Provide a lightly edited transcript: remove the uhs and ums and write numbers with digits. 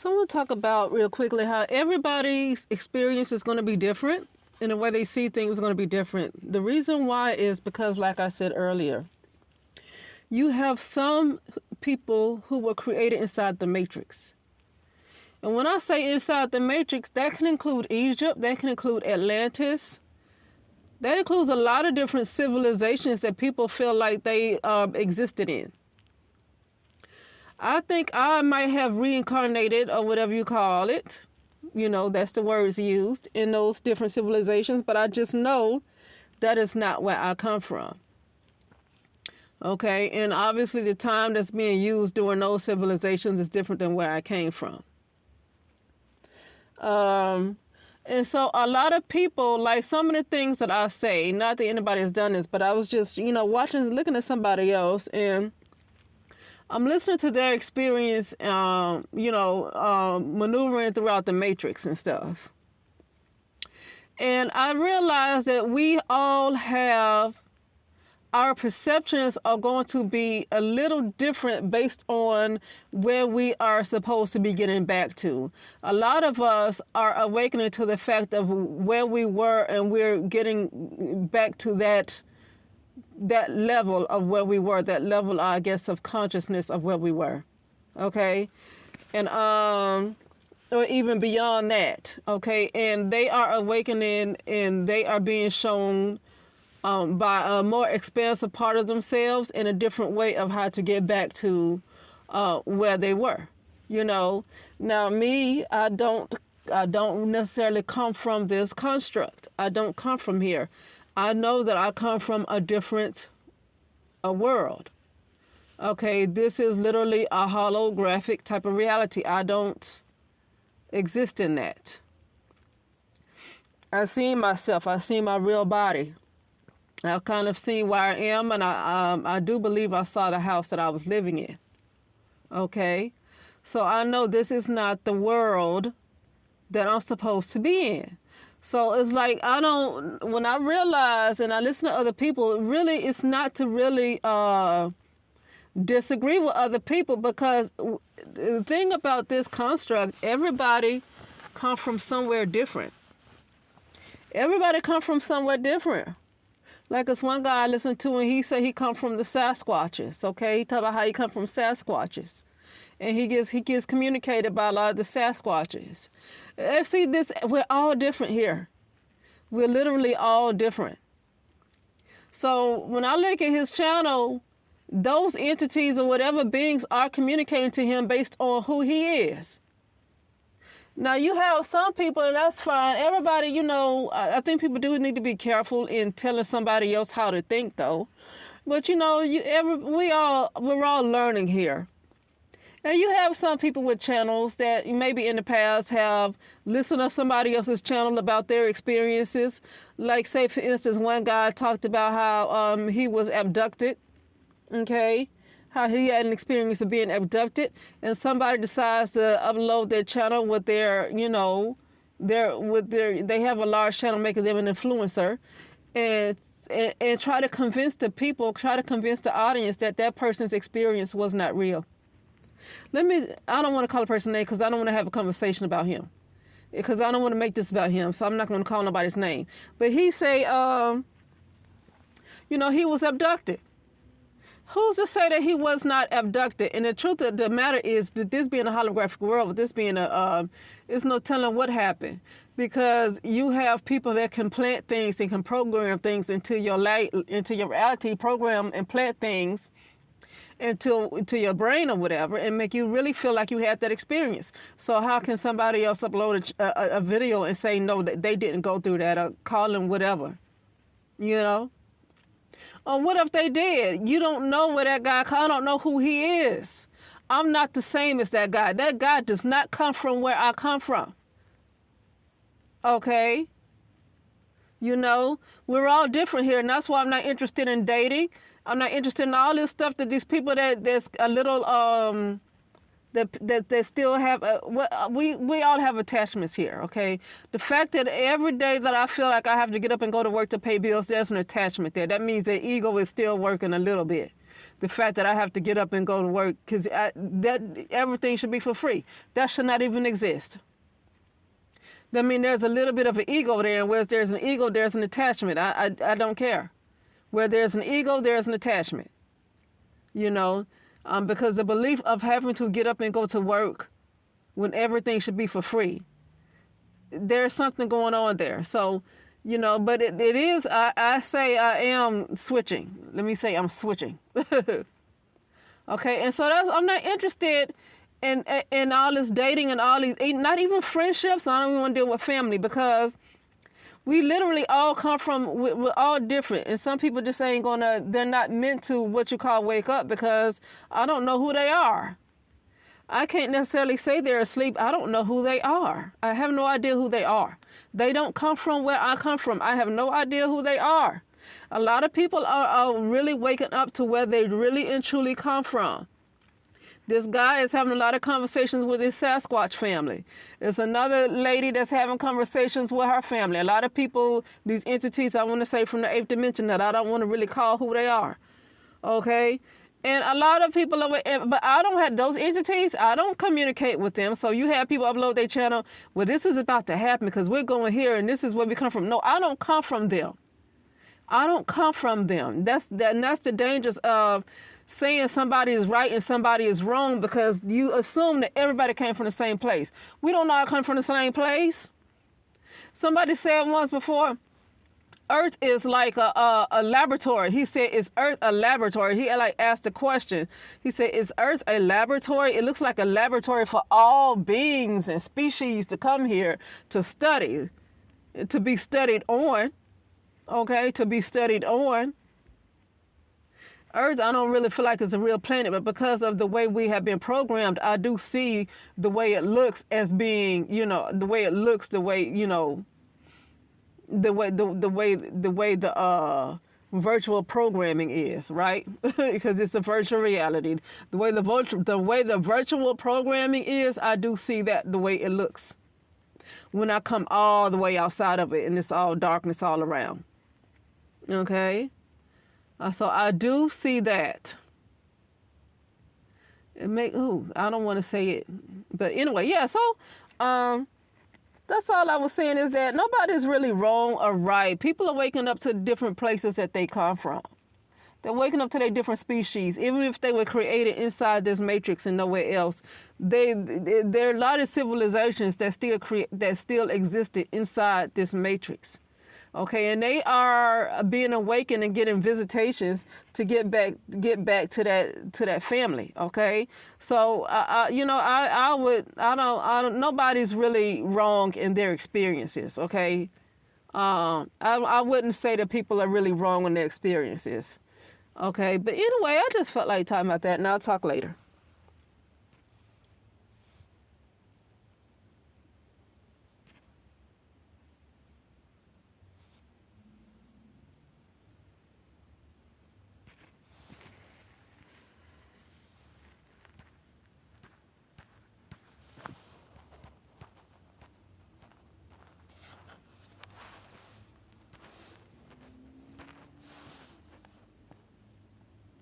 So I want to talk about real quickly how everybody's experience is going to be different and the way they see things is going to be different. The reason why is because, like I said earlier, you have some people who were created inside the matrix. And when I say inside the matrix, that can include Egypt, that can include Atlantis. That includes a lot of different civilizations that people feel like they existed in. I think I might have reincarnated, or whatever you call it. You know, that's the words used in those different civilizations, but I just know that is not where I come from. Okay, and obviously the time that's being used during those civilizations is different than where I came from. And so a lot of people, like some of the things that I say, not that anybody has done this, but I was just, looking at somebody else, and I'm listening to their experience, maneuvering throughout the matrix and stuff. And I realized that we all have, our perceptions are going to be a little different based on where we are supposed to be getting back to. A lot of us are awakening to the fact of where we were, and we're getting back to that level of where we were, that level, I guess, of consciousness of where we were. Okay? And or even beyond that. Okay? And they are awakening, and they are being shown by a more expansive part of themselves in a different way of how to get back to where they were. Now me, I don't necessarily come from this construct. I don't come from here. I know that I come from a different world. Okay, this is literally a holographic type of reality. I don't exist in that. I see myself. I see my real body. I've kind of seen where I am, and I do believe I saw the house that I was living in. Okay? So I know this is not the world that I'm supposed to be in. So it's like when I realize and I listen to other people, really it's not to really disagree with other people, because the thing about this construct, everybody come from somewhere different. Everybody come from somewhere different. Like this one guy I listened to, and he said he come from the Sasquatches. Okay, he talked about how he come from Sasquatches, and he gets communicated by a lot of the Sasquatches. See, we're all different here. We're literally all different. So when I look at his channel, those entities or whatever beings are communicating to him based on who he is. Now, you have some people, and that's fine. Everybody, I think people do need to be careful in telling somebody else how to think, though. But, we're all learning here. And you have some people with channels that maybe in the past have listened to somebody else's channel about their experiences. Like, say, for instance, one guy talked about how he was abducted, okay? How he had an experience of being abducted, and somebody decides to upload their channel with their, they have a large channel making them an influencer, and try to convince the people, try to convince the audience that person's experience was not real. I don't want to call a person's name because I don't want to have a conversation about him, because I don't want to make this about him, so I'm not going to call nobody's name. But he say, he was abducted. Who's to say that he was not abducted? And the truth of the matter is that this being a holographic world, with this being it's no telling what happened, because you have people that can plant things and can program things into your reality, program and plant things into your brain or whatever, and make you really feel like you had that experience. So how can somebody else upload a video and say no, that they didn't go through that, or call them whatever, Or what if they did? You don't know where that guy, I don't know who he is. I'm not the same as that guy. That guy does not come from where I come from. Okay? We're all different here, and that's why I'm not interested in dating. I'm not interested in all this stuff that these people that's a little, that still have, we all have attachments here, okay? The fact that every day that I feel like I have to get up and go to work to pay bills, there's an attachment there. That means the ego is still working a little bit. the fact that I have to get up and go to work, because that everything should be for free. That should not even exist. I mean, there's a little bit of an ego there, and where there's an ego, there's an attachment. I don't care. Where there's an ego, there's an attachment. You know, because the belief of having to get up and go to work when everything should be for free, there's something going on there. So, you know, but it is, I say I am switching. Let me say I'm switching. Okay, and so I'm not interested in all this dating and all these, not even friendships. I don't even want to deal with family, because we literally all come from, we're all different. And some people just they're not meant to what you call wake up, because I don't know who they are. I can't necessarily say they're asleep. I don't know who they are. I have no idea who they are. They don't come from where I come from. I have no idea who they are. A lot of people are really waking up to where they really and truly come from. This guy is having a lot of conversations with his Sasquatch family. There's another lady that's having conversations with her family. A lot of people, these entities, I want to say from the 8th dimension, that I don't want to really call who they are. Okay? And a lot of people, but I don't have those entities. I don't communicate with them. So you have people upload their channel, well, this is about to happen because we're going here and this is where we come from. No, I don't come from them. I don't come from them. That's the dangers of saying somebody is right and somebody is wrong, because you assume that everybody came from the same place. We don't all come from the same place. Somebody said once before, Earth is like a laboratory. He said, is Earth a laboratory? He asked a question. He said, is Earth a laboratory? It looks like a laboratory for all beings and species to come here to study, to be studied on. Okay, to be studied on. Earth, I don't really feel like it's a real planet, but because of the way we have been programmed, I do see the way it looks as being, you know, the way it looks, the way, you know, the way the virtual programming is, right? Because it's a virtual reality. The way the virtual programming is, I do see that the way it looks when I come all the way outside of it and it's all darkness all around. Okay? So I do see that. I don't want to say it. But anyway, yeah, so that's all I was saying, is that nobody's really wrong or right. People are waking up to different places that they come from. They're waking up to their different species. Even if they were created inside this matrix and nowhere else, there are a lot of civilizations that still existed inside this matrix. Okay, and they are being awakened and getting visitations to get back to that family. Okay, so nobody's really wrong in their experiences. Okay, I wouldn't say that people are really wrong in their experiences. Okay, but anyway, I just felt like talking about that, and I'll talk later.